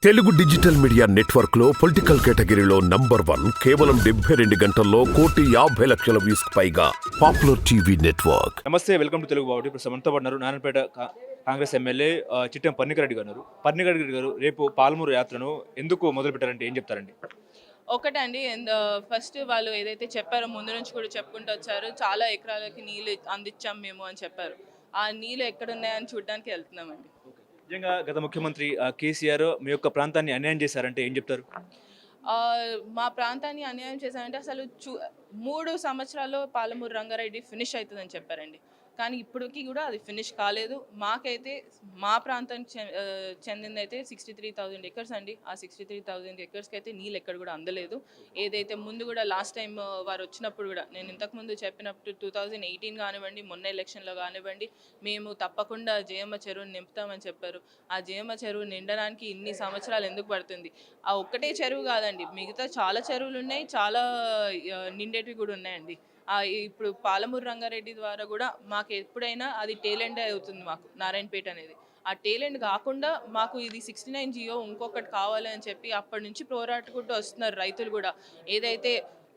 Telugu digital media network లో political కేటగిరీలో #1 కేవలం 72 గంటల్లో 1,50,00,000 వ్యూస్ పైగా పాపులర్ టీవీ నెట్వర్క్. నమస్తే, వెల్కమ్ టు తెలుగు బావుటి. ఇప్పుడు మనతో పడినారు నారాయణపేట కాంగ్రెస్ ఎమ్మెల్యే చిట్టెం పన్నికరెడ్డి గారు. పన్నికరెడ్డి గారు రేపు పాలమూరు యాత్రను ఎందుకు మొదలు పెట్టారంటే ఏం చెప్తారండి? ఒకటండి ఫస్ట్ వాళ్ళు ఏదైతే చెప్పారో ముందు నుంచి కూడా చెప్పుకుంటూ వచ్చారు, చాలా ఎకరాలకి నీళ్ళు అందించాం మేము అని చెప్పారు. ఆ నీళ్ళు ఎక్కడున్నాయని చూడడానికి వెళ్తున్నామండి. నిజంగా గత ముఖ్యమంత్రి కేసీఆర్ మీ యొక్క ప్రాంతాన్ని అన్యాయం చేశారంటే ఏం చెప్తారు? మా ప్రాంతాన్ని అన్యాయం చేశారంటే అసలు 3 సంవత్సరాల్లో పాలమూరు రంగారెడ్డి ఫినిష్ అవుతుందని చెప్పారండి. కానీ ఇప్పటికీ కూడా అది ఫినిష్ కాలేదు. మాకైతే మా ప్రాంతానికి చెందిందైతే 63,000 ఎకర్స్ అండి. ఆ 63,000 ఎకర్స్కి అయితే నీళ్ళు ఎక్కడ కూడా అందలేదు. ఏదైతే ముందు కూడా లాస్ట్ టైం వారు వచ్చినప్పుడు కూడా నేను ఇంతకుముందు చెప్పినప్పుడు 2018 కానివ్వండి, మొన్న ఎలక్షన్లో కానివ్వండి, మేము తప్పకుండా జయమ్మ చెరువుని నింపుతామని చెప్పారు. ఆ జయమ్మ చెరువు నిండడానికి ఇన్ని సంవత్సరాలు ఎందుకు పడుతుంది? ఆ ఒక్కటే చెరువు కాదండి, మిగతా చాలా చెరువులు ఉన్నాయి, చాలా నిండేటివి కూడా ఉన్నాయండి. ఇప్పుడు పాలమూరు రంగారెడ్డి ద్వారా కూడా మాకు ఎప్పుడైనా అది టేల్ ఎండ్ అవుతుంది. మాకు నారాయణపేట అనేది ఆ టేల్ ఎండ్ కాకుండా మాకు ఇది 69 జియో ఇంకొకటి కావాలి అని చెప్పి అప్పటి నుంచి పోరాడుకుంటూ వస్తున్నారు రైతులు కూడా. ఏదైతే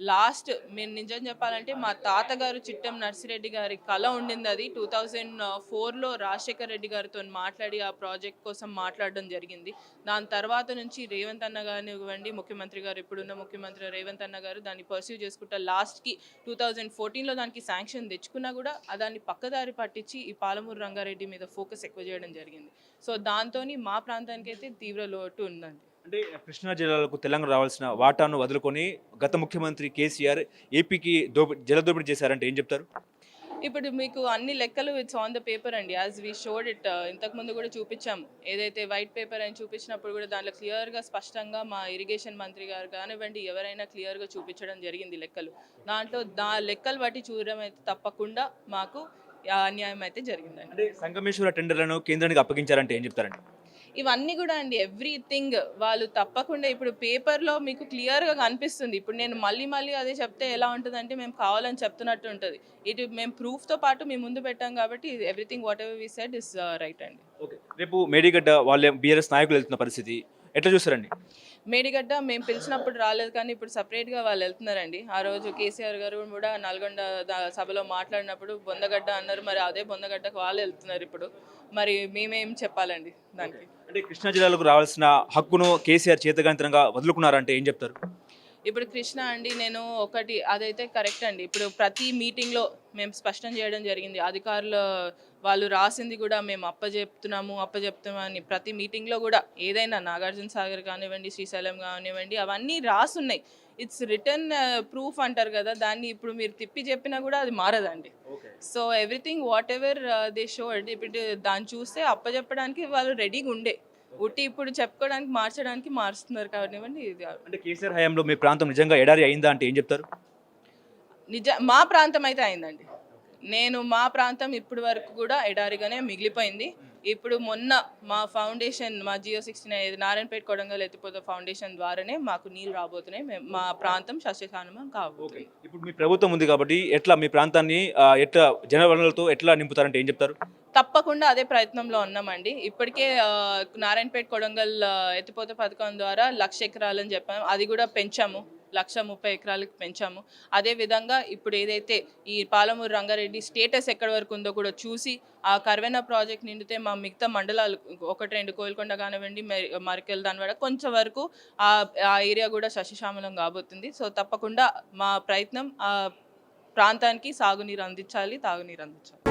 లాస్ట్ మేము నిజం చెప్పాలంటే మా తాతగారు చిట్టెం నర్సిరెడ్డి గారి కళ ఉండింది. అది 2004లో రాజశేఖర రెడ్డి గారితో మాట్లాడి ఆ ప్రాజెక్ట్ కోసం మాట్లాడడం జరిగింది. దాని తర్వాత నుంచి రేవంత్ అన్న కానివ్వండి, ముఖ్యమంత్రి గారు ఇప్పుడున్న ముఖ్యమంత్రి రేవంత్ అన్న గారు దాన్ని పర్స్యూ చేసుకుంటా లాస్ట్కి 2014లో దానికి శాంక్షన్ తెచ్చుకున్నా కూడా దాన్ని పక్కదారి పట్టించి ఈ పాలమూరు రంగారెడ్డి మీద ఫోకస్ ఎక్కువ చేయడం జరిగింది. సో దాంతో మా ప్రాంతానికి అయితే తీవ్ర లోటు ఉందండి. అంటే కృష్ణా జిల్లాలకు తెలంగాణ రావాల్సిన వాటాను వదులుకొని గత ముఖ్యమంత్రి కేసీఆర్ ఏపీకి జలదోపిడీ చేశారంటే ఏం చెప్తారు? ఇప్పుడు మీకు అన్ని లెక్కలు ఇట్స్ ఆన్ ద పేపర్ అండి, యాజ్ వీ షోడ్ ఇట్. ఇంతకుముందు కూడా చూపించాము. ఏదైతే వైట్ పేపర్ అని చూపించినప్పుడు కూడా దాంట్లో క్లియర్గా స్పష్టంగా మా ఇరిగేషన్ మంత్రి గారు కానివ్వండి ఎవరైనా క్లియర్గా చూపించడం జరిగింది లెక్కలు. దాంట్లో లెక్కలు బట్టి చూడడం అయితే తప్పకుండా మాకు అన్యాయం అయితే జరిగిందండి. అంటే సంగమేశ్వర టెండర్లను కేంద్రానికి అప్పగించారంటే ఏం చెప్తారండి? ఇవన్నీ కూడా అండి ఎవ్రీథింగ్ వాళ్ళు తప్పకుండా ఇప్పుడు పేపర్లో మీకు క్లియర్గా కనిపిస్తుంది. ఇప్పుడు నేను మళ్ళీ అదే చెప్తే ఎలా ఉంటుందంటే మేము కావాలని చెప్తున్నట్టు ఉంటుంది. ఇటు మేము ప్రూఫ్తో పాటు మేము ముందు పెట్టాం కాబట్టి everything whatever we said is right అండి. ఓకే, రేపు మేడిగడ్డ వాళ్ళ బీఆర్ఎస్ నాయకులు వెళ్తున్న పరిస్థితి ఎట్లా చూస్తారండి? మేడిగడ్డ మేము పిలిచినప్పుడు రాలేదు, కానీ ఇప్పుడు సపరేట్గా వాళ్ళు వెళ్తున్నారండి. ఆ రోజు కేసీఆర్ గారు కూడా నల్గొండ సభలో మాట్లాడినప్పుడు బొందగడ్డ అన్నారు. మరి అదే బొందగడ్డకు వాళ్ళు వెళ్తున్నారు ఇప్పుడు. మరి మేమేం చెప్పాలండి దానికి? అంటే కృష్ణా జిల్లాలకు రావాల్సిన హక్కును కేసీఆర్ చేతగాంతరంగా వదులుకున్నారంటే ఏం చెప్తారు? ఇప్పుడు కృష్ణ అండి, నేను ఒకటి అదైతే కరెక్ట్ అండి. ఇప్పుడు ప్రతి మీటింగ్లో మేము స్పష్టం చేయడం జరిగింది. అధికారులు వాళ్ళు రాసింది కూడా మేము అప్పచెప్తున్నామని ప్రతి మీటింగ్లో కూడా ఏదైనా నాగార్జున సాగర్ కానివ్వండి, శ్రీశైలం కానివ్వండి అవన్నీ రాసున్నాయి. ఇట్స్ రిటర్న్ ప్రూఫ్ అంటారు కదా, దాన్ని ఇప్పుడు మీరు తిప్పి చెప్పినా కూడా అది మారదండి. So everything whatever they showed, ఇప్పుడు దాన్ని చూస్తే అప్పచెప్పడానికి వాళ్ళు రెడీగా ఉండే, ఉట్టి ఇప్పుడు చెప్పుకోవడానికి మార్చడానికి మారుస్తున్నారు కానివ్వండి. ఇది అంటే కేసీఆర్ హయాంలో మీ ప్రాంతం నిజంగా ఎడారి అయిందా అంటే ఏం చెప్తారు? మా ప్రాంతం అయితే అయిందండి. మా ప్రాంతం ఇప్పటి వరకు కూడా ఎడారిగానే మిగిలిపోయింది. ఇప్పుడు మొన్న మా ఫౌండేషన్, మా జియో 69 నారాయణపేట కొడంగల్ ఎత్తిపోత ఫౌండేషన్ ద్వారానే మాకు నీళ్ళు రాబోతున్నాయి. మా ప్రాంతం సస్యశామం కాబోతుంది. ఇప్పుడు మీ ప్రభుత్వం ఉంది కాబట్టి ఎట్లా మీ ప్రాంతాన్ని ఎట్లా జనవనరులతో ఎట్లా నింపుతారంటే ఏం చెప్తారు? తప్పకుండా అదే ప్రయత్నంలో ఉన్నామండి. ఇప్పటికే నారాయణపేట కొడంగల్ ఎత్తిపోత పథకం ద్వారా 1,00,000 ఎకరాలని చెప్పాము, అది కూడా పెంచాము, 1,30,000 ఎకరాలకు పెంచాము. అదేవిధంగా ఇప్పుడు ఏదైతే ఈ పాలమూరు రంగారెడ్డి స్టేటస్ ఎక్కడి వరకు ఉందో కూడా చూసి ఆ కర్వెనా ప్రాజెక్ట్ నిండితే మా మిగతా మండలాలు 1-2 కోయిల్కొండ కానివ్వండి, మరికెల్ దానివాడ కొంచెం వరకు ఆ ఏరియా కూడా సస్యశ్యామలం కాబోతుంది. సో తప్పకుండా మా ప్రయత్నం ఆ ప్రాంతానికి సాగునీరు అందించాలి, తాగునీరు అందించాలి.